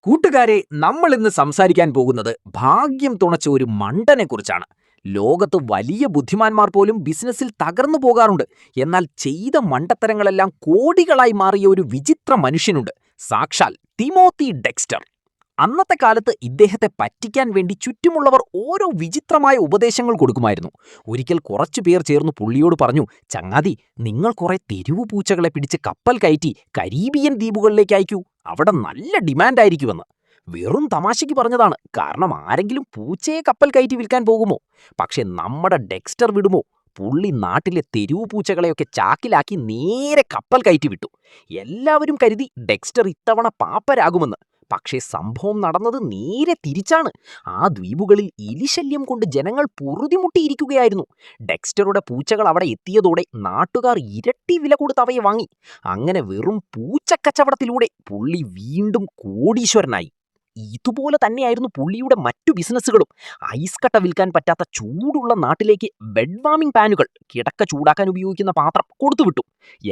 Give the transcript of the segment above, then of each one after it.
കൂട്ടുകാരെ, നമ്മൾ ഇന്ന് സംസാരിക്കാൻ പോകുന്നത് ഭാഗ്യം തുണച്ച ഒരു മണ്ടനെ കുറിച്ചാണ്. ലോകത്ത് വലിയ ബുദ്ധിമാന്മാർ പോലും ബിസിനസ്സിൽ തകർന്നു പോകാറുണ്ട്. എന്നാൽ ചെയ്ത മണ്ടത്തരങ്ങളെല്ലാം കോടികളായി മാറിയ ഒരു വിചിത്ര മനുഷ്യനുണ്ട്. സാക്ഷാൽ തിമോത്തി ഡെക്സ്റ്റർ. അന്നത്തെ കാലത്ത് ഇദ്ദേഹത്തെ പറ്റിക്കാൻ വേണ്ടി ചുറ്റുമുള്ളവർ ഓരോ വിചിത്രമായ ഉപദേശങ്ങൾ കൊടുക്കുമായിരുന്നു. ഒരിക്കൽ കുറച്ചു പേർ ചേർന്ന് പുള്ളിയോട് പറഞ്ഞു, ചങ്ങാതി, നിങ്ങൾ കുറെ തെരുവു പൂച്ചകളെ പിടിച്ച് കപ്പൽ കയറ്റി കരീബിയൻ ദ്വീപുകളിലേക്ക് അയക്കൂ, അവിടെ നല്ല ഡിമാൻഡായിരിക്കുമെന്ന്. വെറും തമാശയ്ക്ക് പറഞ്ഞതാണ്, കാരണം ആരെങ്കിലും പൂച്ചയെ കപ്പൽ കയറ്റി വിൽക്കാൻ പോകുമോ? പക്ഷെ നമ്മുടെ ഡെക്സ്റ്റർ വിടുമോ? പുള്ളി നാട്ടിലെ തെരുവു പൂച്ചകളെയൊക്കെ ചാക്കിലാക്കി നേരെ കപ്പൽ കയറ്റി വിട്ടു. എല്ലാവരും കരുതി ഡെക്സ്റ്റർ ഇത്തവണ പാപ്പരാകുമെന്ന്. പക്ഷേ സംഭവം നടന്നത് നേരെ തിരിച്ചാണ്. ആ ദ്വീപുകളിൽ എലിശല്യം കൊണ്ട് ജനങ്ങൾ പൊറുതിമുട്ടിയിരിക്കുകയായിരുന്നു. ഡെക്സ്റ്ററുടെ പൂച്ചകൾ അവിടെ എത്തിയതോടെ നാട്ടുകാർ ഇരട്ടി വില കൊടുത്ത് അവയെ വാങ്ങി. അങ്ങനെ വെറും പൂച്ചക്കച്ചവടത്തിലൂടെ പുള്ളി വീണ്ടും കോടീശ്വരനായി. ഇതുപോലെ തന്നെയായിരുന്നു പുള്ളിയുടെ മറ്റു ബിസിനസ്സുകളും. ഐസ് കട്ട വിൽക്കാൻ പറ്റാത്ത ചൂടുള്ള നാട്ടിലേക്ക് ബെഡ് വാമിംഗ് പാനുകൾ, കിടക്ക ചൂടാക്കാൻ ഉപയോഗിക്കുന്ന പാത്രം കൊടുത്തുവിട്ടു.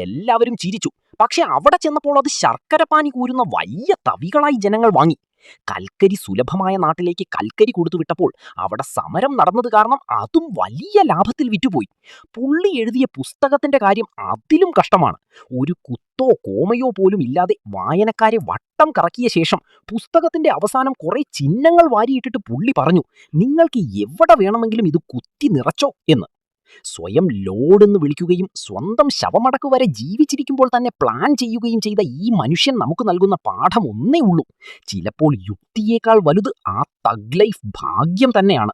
എല്ലാവരും ചിരിച്ചു. പക്ഷെ അവിടെ ചെന്നപ്പോൾ അത് ശർക്കര പാനി കൂരുന്ന വലിയ തവികളായി ജനങ്ങൾ വാങ്ങി. കൽക്കരി സുലഭമായ നാട്ടിലേക്ക് കൽക്കരി കൊടുത്തുവിട്ടപ്പോൾ അവിടെ സമരം നടന്നത് കാരണം അതും വലിയ ലാഭത്തിൽ വിറ്റുപോയി. പുള്ളി എഴുതിയ പുസ്തകത്തിന്റെ കാര്യം അതിലും കഷ്ടമാണ്. ഒരു കുത്തോ കോമയോ പോലും ഇല്ലാതെ വായനക്കാരെ വട്ടം കറക്കിയ ശേഷം പുസ്തകത്തിന്റെ അവസാനം കുറെ ചിഹ്നങ്ങൾ വാരിയിട്ടിട്ട് പുള്ളി പറഞ്ഞു, നിങ്ങൾക്ക് എവിടെ വേണമെങ്കിലും ഇത് കുത്തി നിറച്ചോ എന്ന്. സ്വയം ലോഡ് എന്ന് വിളിക്കുകയും സ്വന്തം ശവമടക്ക് വരെ ജീവിച്ചിരിക്കുമ്പോൾ തന്നെ പ്ലാൻ ചെയ്യുകയും ചെയ്ത ഈ മനുഷ്യൻ നമുക്ക് നൽകുന്ന പാഠം ഒന്നേ ഉള്ളൂ. ചിലപ്പോൾ യുക്തിയേക്കാൾ വലുത് ആ തഗ് ലൈഫ് ഭാഗ്യം തന്നെയാണ്.